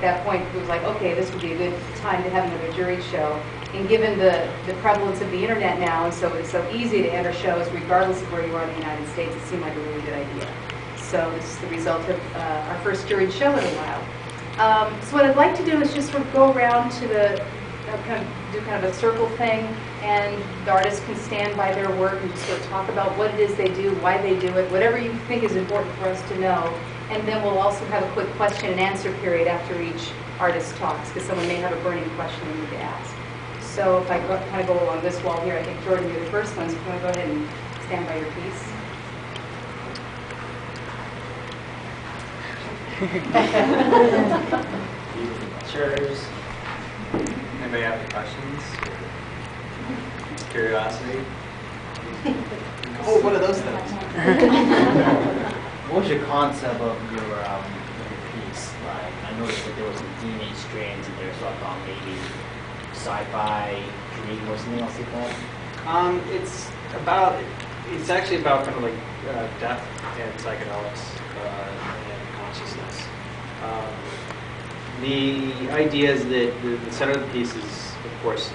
at that point was like, okay, this would be a good time to have another juried show. And given the prevalence of the internet now, and so it's so easy to enter shows regardless of where you are in the United States, it seemed like a really good idea. So this is the result of our first juried show in a while. So what I'd like to do is just sort of go around to the, kind of a circle thing, and the artists can stand by their work and just sort of talk about what it is they do, why they do it, whatever you think is important for us to know. And then we'll also have a quick question and answer period after each artist talks, because someone may have a burning question they need to ask. So if I kind of go along this wall here, I think Jordan, you're the first one, so if you want to go ahead and stand by your piece. Cheers. Anybody have any questions? Curiosity? Oh, what are those things? What was your concept of your piece? Like, I noticed that there was some DNA strands in there, so I thought maybe sci-fi, dream, or something else like that. It's actually about kind of like death and psychedelics and consciousness. The idea is that the center of the piece is, of course,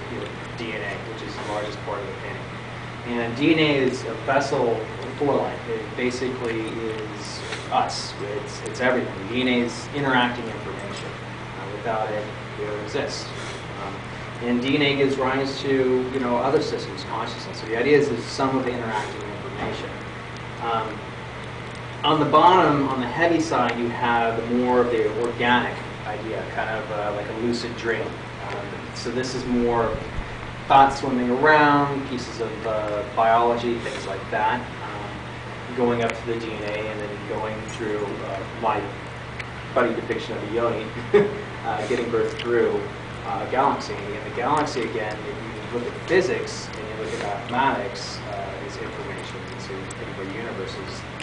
DNA, which is the largest part of the painting. And DNA is a vessel for life. It basically is us. It's everything. DNA is interacting information. Without it, it don't exist. And DNA gives rise to other systems, consciousness. So the idea is some of the interacting information. On the bottom, on the heavy side, you have more of the organic idea, kind of like a lucid dream. So this is more thoughts swimming around, pieces of biology, things like that, going up to the DNA and then going through my buddy depiction of a yoni, getting birth through a galaxy. And in the galaxy, again, if you look at physics and you look at mathematics, is information. So you think of our universe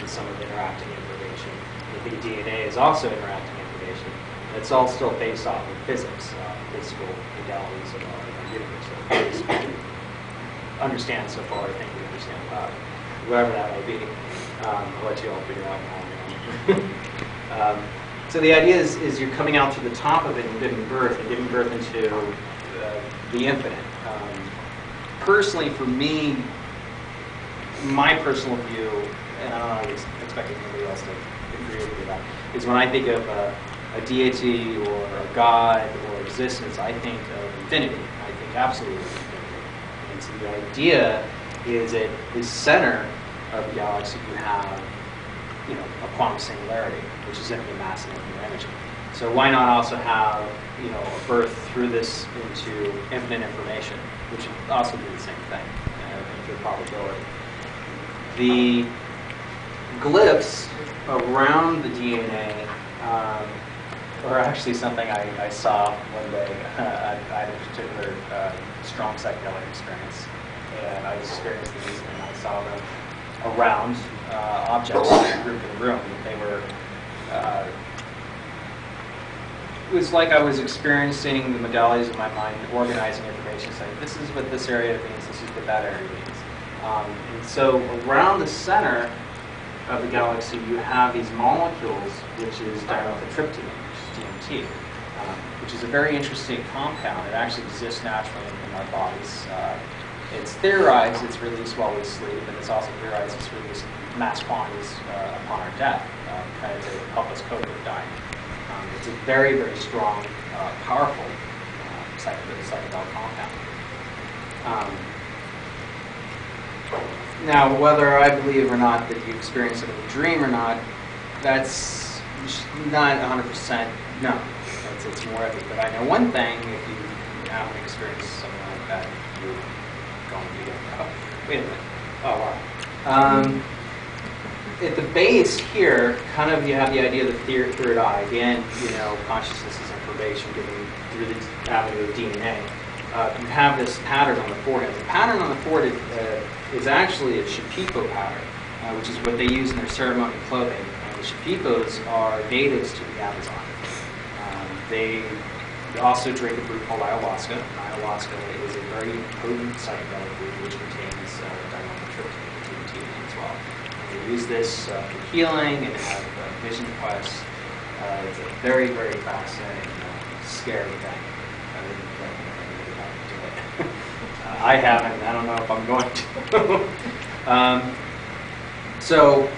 as some of the interacting information. You think DNA is also interacting information. It's all still based off of physics, physical legalities of our universe. So we understand so far, I think we understand about it. Whatever that may be. I'll let you all figure out now. So the idea is you're coming out to the top of it and giving birth into the infinite. Personally, for me, my personal view, and I don't know, I expect anybody else to agree with me about, is when I think of a deity or a god or existence, I think of infinity. I think absolutely infinity. And so the idea is at the center of the galaxy you have, a quantum singularity, which is infinite mass and infinite energy. So why not also have, a birth through this into infinite information, which would also do the same thing, into probability. The glyphs around the DNA are actually something I saw one day. I had a particular strong psychedelic experience, and I was experiencing these, and I saw them around objects grouped in the room. They were, it was like I was experiencing the modalities of my mind, organizing information, saying, this is what this area means, this is what that area means. And so around the center of the galaxy, you have these molecules, which is dimethyltryptamine, which is DMT, which is a very interesting compound. It actually exists naturally in our bodies. It's theorized it's released while we sleep, and it's also theorized it's released in mass quantities upon our death, kind of to help us cope with dying. It's a very, very strong, powerful psychedelic compound. Now, whether I believe or not that you experience it in a dream or not, that's not 100% no. It's more of it. But I know one thing: if you haven't experienced something like that, you're going to be wait a minute. Oh, wow. At the base here, kind of you have the idea of the third eye. Again, consciousness is information given through the avenue of DNA. You have this pattern on the forehead. The pattern on the forehead is actually a Shipipo pattern, which is what they use in their ceremonial clothing. The Shipipos are natives to the Amazon. They also drink a fruit called ayahuasca. Ayahuasca is a very potent psychedelic fruit which contains dimethyltryptamine, DMT, as well. And they use this for healing and have vision quests. It's a very, very fascinating scary thing. I wouldn't do it. I haven't. I don't know if I'm going to. So,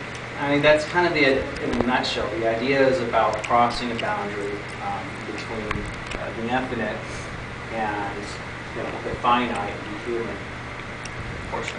I mean, that's kind of in a nutshell. The idea is about crossing a boundary between the infinite and the finite, the human portion.